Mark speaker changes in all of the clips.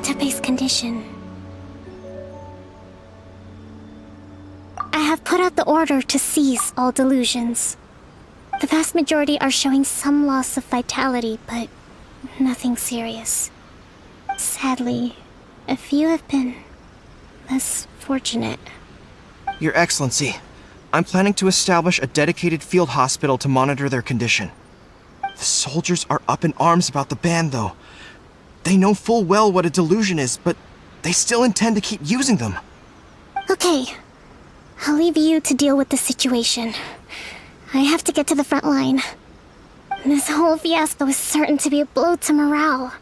Speaker 1: database condition. I have put out the order to seize all delusions. The vast majority are showing some loss of vitality, but nothing serious. Sadly, a few have been less fortunate.
Speaker 2: Your Excellency, I'm planning to establish a dedicated field hospital to monitor their condition. The soldiers are up in arms about the ban, though. They know full well what a delusion is, but they still intend to keep using them.
Speaker 1: Okay, I'll leave you to deal with the situation. I have to get to the front line. This whole fiasco is certain to be a blow to morale.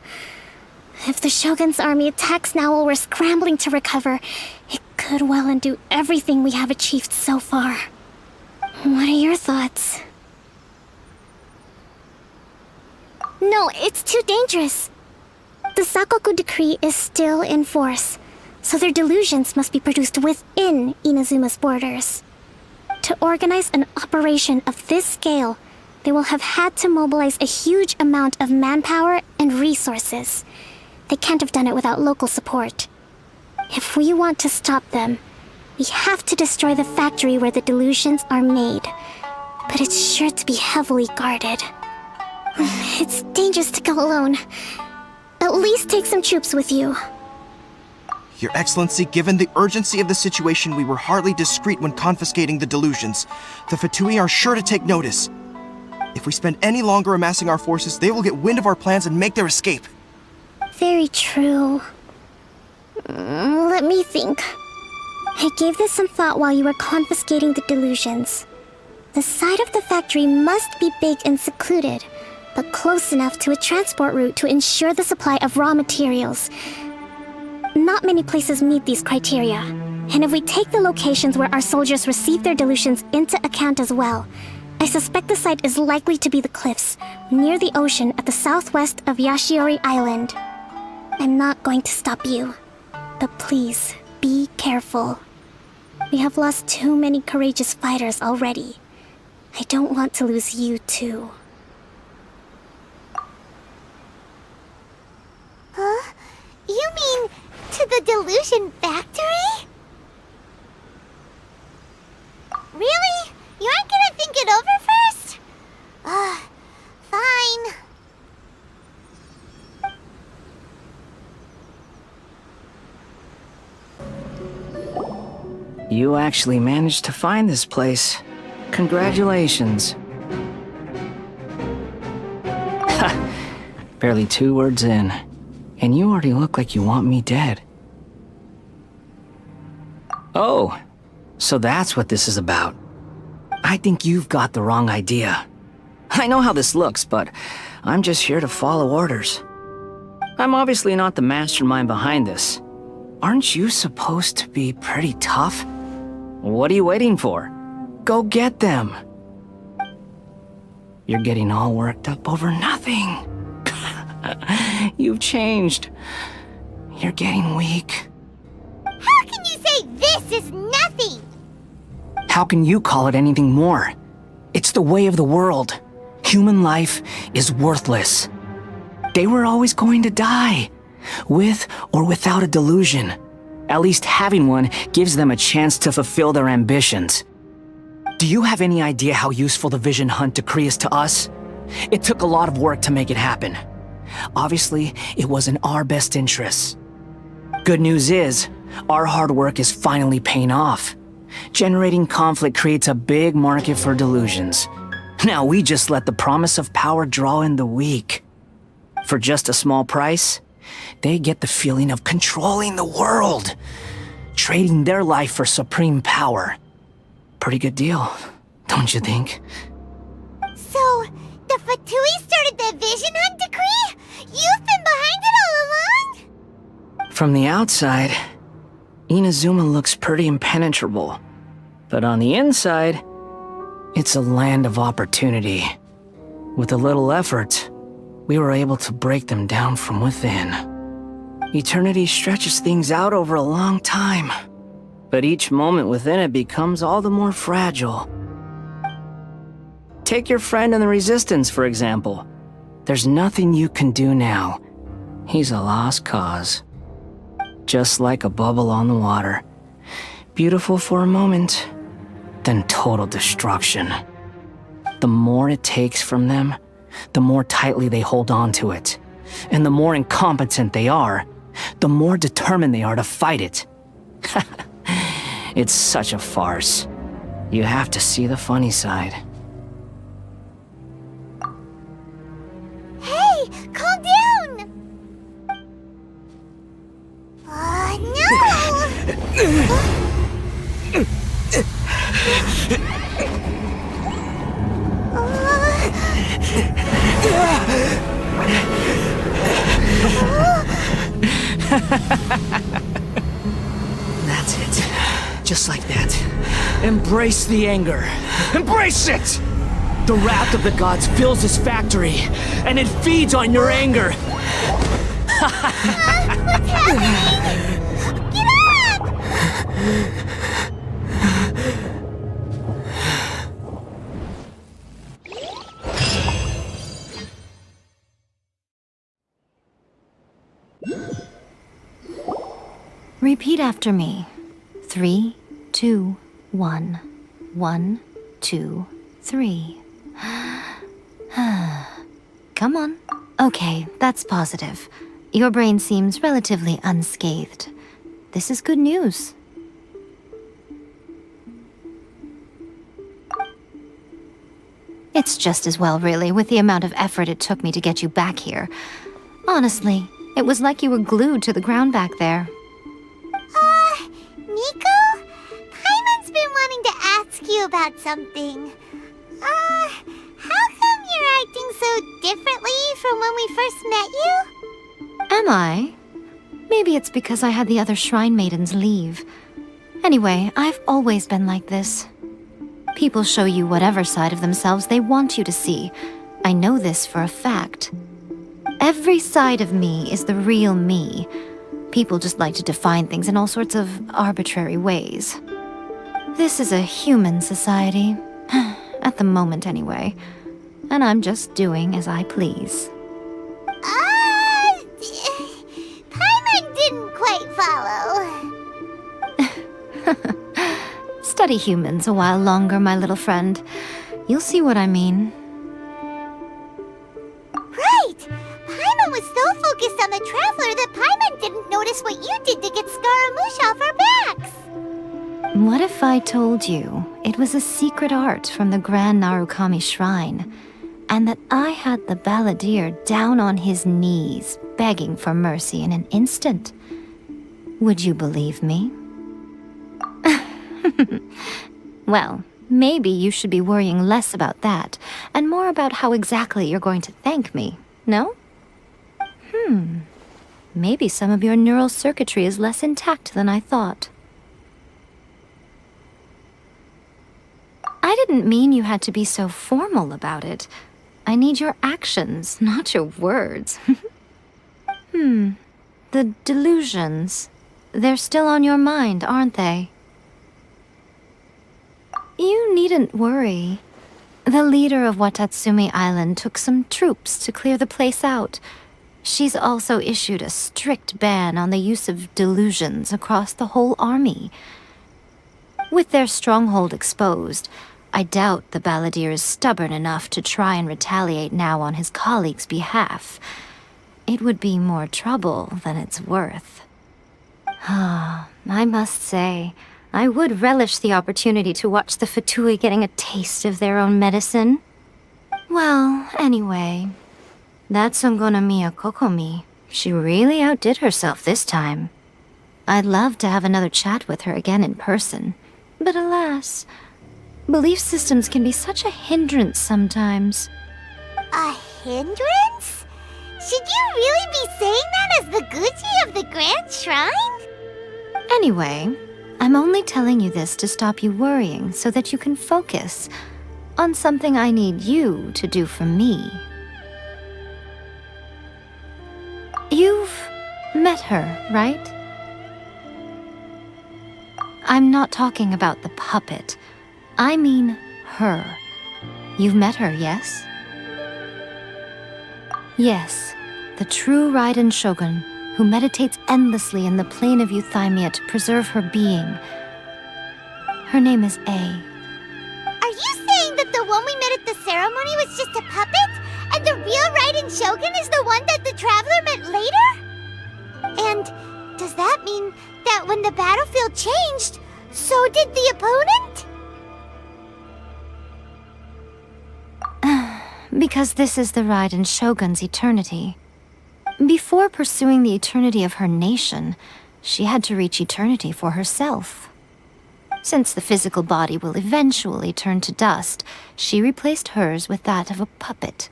Speaker 1: If the Shogun's army attacks now while we're scrambling to recover, it could well undo everything we have achieved so far. What are your thoughts? No, it's too dangerous. The Sakoku decree is still in force, so their delusions must be produced within Inazuma's borders. To organize an operation of this scale, they will have had to mobilize a huge amount of manpower and resources. They can't have done it without local support. If we want to stop them, we have to destroy the factory where the delusions are made. But it's sure to be heavily guarded. It's dangerous to go alone. At least take some troops with you.
Speaker 2: Your Excellency, given the urgency of the situation, we were hardly discreet when confiscating the delusions. The Fatui are sure to take notice. If we spend any longer amassing our forces, they will get wind of our plans and make their escape.
Speaker 1: Very true. Let me think. I gave this some thought while you were confiscating the delusions. The side of the factory must be big and secluded, but close enough to a transport route to ensure the supply of raw materials. Not many places meet these criteria, and if we take the locations where our soldiers receive their delusions into account as well, I suspect the site is likely to be the cliffs, near the ocean at the southwest of Yashiori Island. I'm not going to stop you, but please, be careful. We have lost too many courageous fighters already. I don't want to lose you too.
Speaker 3: Huh? You mean to the Delusion factory? Really? You aren't gonna think it over first? Fine.
Speaker 4: You actually managed to find this place. Congratulations. Ha! Barely 2 words in, and you already look like you want me dead. Oh, so that's what this is about. I think you've got the wrong idea. I know how this looks, but I'm just here to follow orders. I'm obviously not the mastermind behind this. Aren't you supposed to be pretty tough? What are you waiting for? Go get them. You're getting all worked up over nothing. You've changed. You're getting weak.
Speaker 3: How can you say this is nothing?
Speaker 4: How can you call it anything more? It's the way of the world. Human life is worthless. They were always going to die, with or without a delusion. At least having one gives them a chance to fulfill their ambitions. Do you have any idea how useful the Vision Hunt decree is to us? It took a lot of work to make it happen. Obviously, it was in our best interests. Good news is, our hard work is finally paying off. Generating conflict creates a big market for delusions. Now we just let the promise of power draw in the weak. For just a small price, they get the feeling of controlling the world, trading their life for supreme power. Pretty good deal, don't you think?
Speaker 3: So, the Fatui started the Vision Hunt decree? You've been behind it all along?
Speaker 4: From the outside, Inazuma looks pretty impenetrable. But on the inside, it's a land of opportunity. With a little effort, we were able to break them down from within. Eternity stretches things out over a long time, but each moment within it becomes all the more fragile. Take your friend in the Resistance, for example. There's nothing you can do now. He's a lost cause. just like a bubble on the water. Beautiful for a moment, then total destruction. The more it takes from them, the more tightly they hold on to it. And the more incompetent they are, the more determined they are to fight it. It's such a farce. You have to see the funny side.
Speaker 3: Hey, calm down!
Speaker 4: That's it. Just like that. Embrace the anger. Embrace it! The wrath of the gods fills this factory, and it feeds on your anger.
Speaker 3: What's happening? Get up!
Speaker 5: Repeat after me. 3, 2, 1. 1, 2, 3. Come on. Okay, that's positive. Your brain seems relatively unscathed. This is good news. It's just as well, really, with the amount of effort it took me to get you back here. Honestly, it was like you were glued to the ground back there.
Speaker 3: Miko? Paimon's been wanting to ask you about something. How come you're acting so differently from when we first met you?
Speaker 5: Am I? Maybe it's because I had the other shrine maidens leave. Anyway, I've always been like this. People show you whatever side of themselves they want you to see. I know this for a fact. Every side of me is the real me. People just like to define things in all sorts of arbitrary ways. This is a human society. At the moment, anyway. And I'm just doing as I please.
Speaker 3: Paimon didn't quite follow.
Speaker 5: Study humans a while longer, my little friend. You'll see what I mean.
Speaker 3: Right! Paimon was so focused on the Traveler that Paimon didn't notice what you did to get Scaramouche off our backs.
Speaker 5: What if I told you it was a secret art from the Grand Narukami Shrine, and that I had the balladeer down on his knees, begging for mercy in an instant? Would you believe me? Well, maybe you should be worrying less about that, and more about how exactly you're going to thank me, no? Maybe some of your neural circuitry is less intact than I thought. I didn't mean you had to be so formal about it. I need your actions, not your words. The delusions. They're still on your mind, aren't they? You needn't worry. The leader of Watatsumi Island took some troops to clear the place out. She's also issued a strict ban on the use of delusions across the whole army. With their stronghold exposed, I doubt the balladeer is stubborn enough to try and retaliate now on his colleague's behalf. It would be more trouble than it's worth. I must say, I would relish the opportunity to watch the Fatui getting a taste of their own medicine. Well, anyway, that Songonomiya Kokomi, she really outdid herself this time. I'd love to have another chat with her again in person, but alas, belief systems can be such a hindrance sometimes.
Speaker 3: A hindrance? Should you really be saying that as the Gucci of the Grand Shrine?
Speaker 5: Anyway, I'm only telling you this to stop you worrying so that you can focus on something I need you to do for me. You've met her, right? I'm not talking about the puppet. I mean her. You've met her, yes? Yes, the true Raiden Shogun, who meditates endlessly in the plane of Euthymia to preserve her being. Her name is A.
Speaker 3: Are you saying that the one we met at the ceremony was just a puppet? And the real Raiden Shogun is the one that the Traveler met later? And does that mean that when the battlefield changed, so did the opponent?
Speaker 5: Because this is the Raiden Shogun's eternity. Before pursuing the eternity of her nation, she had to reach eternity for herself. Since the physical body will eventually turn to dust, she replaced hers with that of a puppet.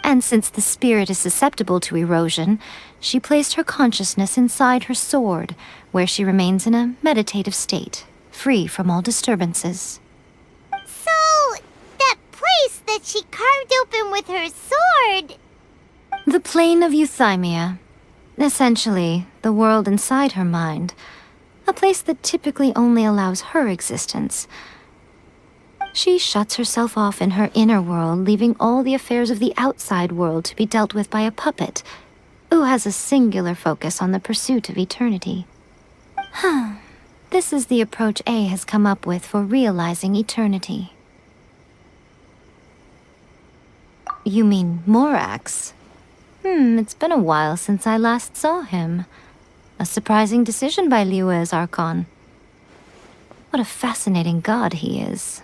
Speaker 5: And since the spirit is susceptible to erosion, she placed her consciousness inside her sword, where she remains in a meditative state, free from all disturbances.
Speaker 3: So, that place that she carved open with her sword...
Speaker 5: The plane of Euthymia. Essentially, the world inside her mind. A place that typically only allows her existence. She shuts herself off in her inner world, leaving all the affairs of the outside world to be dealt with by a puppet, who has a singular focus on the pursuit of eternity. This is the approach A has come up with for realizing eternity. You mean Morax? It's been a while since I last saw him. A surprising decision by Liyue's Archon. What a fascinating god he is.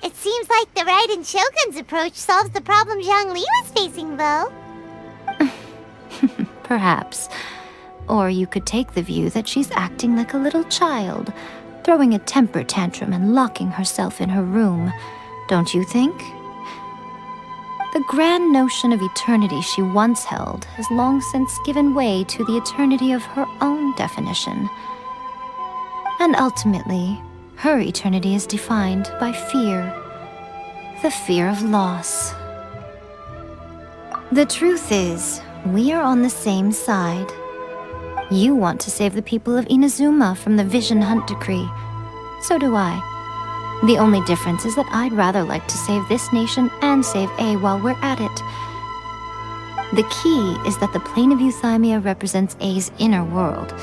Speaker 3: It seems like the Raiden Shogun's approach solves the problem Zhang Li was facing, though.
Speaker 5: Perhaps. Or you could take the view that she's acting like a little child, throwing a temper tantrum and locking herself in her room. Don't you think? The grand notion of eternity she once held has long since given way to the eternity of her own definition. And ultimately, her eternity is defined by fear. The fear of loss. The truth is, we are on the same side. You want to save the people of Inazuma from the Vision Hunt decree. So do I. The only difference is that I'd rather like to save this nation and save A while we're at it. The key is that the plane of Euthymia represents A's inner world.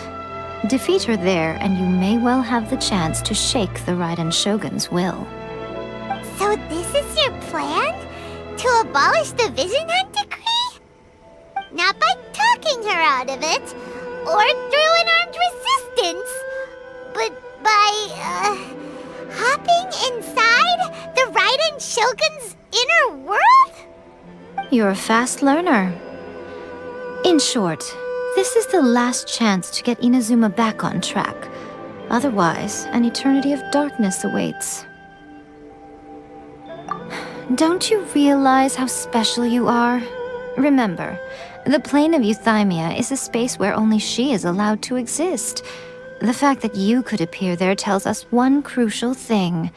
Speaker 5: Defeat her there, and you may well have the chance to shake the Raiden Shogun's will.
Speaker 3: So this is your plan? To abolish the Vision Hunt decree? Not by talking her out of it, or through an armed resistance, but by, hopping inside the Raiden Shogun's inner world?
Speaker 5: You're a fast learner. In short, this is the last chance to get Inazuma back on track. Otherwise, an eternity of darkness awaits. Don't you realize how special you are? Remember, the plane of Euthymia is a space where only she is allowed to exist. The fact that you could appear there tells us one crucial thing.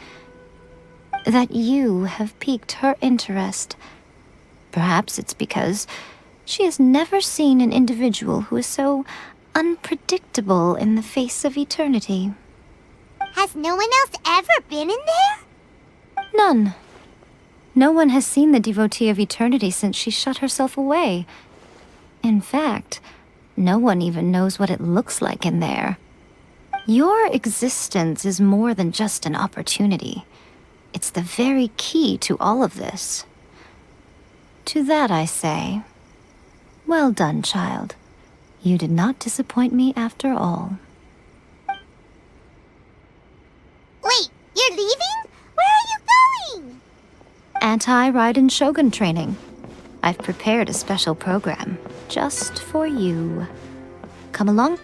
Speaker 5: That you have piqued her interest. Perhaps it's because she has never seen an individual who is so unpredictable in the face of eternity.
Speaker 3: Has no one else ever been in there?
Speaker 5: None. No one has seen the devotee of eternity since she shut herself away. In fact, no one even knows what it looks like in there. Your existence is more than just an opportunity. It's the very key to all of this. To that I say, well done, child. You did not disappoint me after all.
Speaker 3: Wait, you're leaving? Where are you going?
Speaker 5: Anti-Raiden Shogun training. I've prepared a special program just for you. Come along.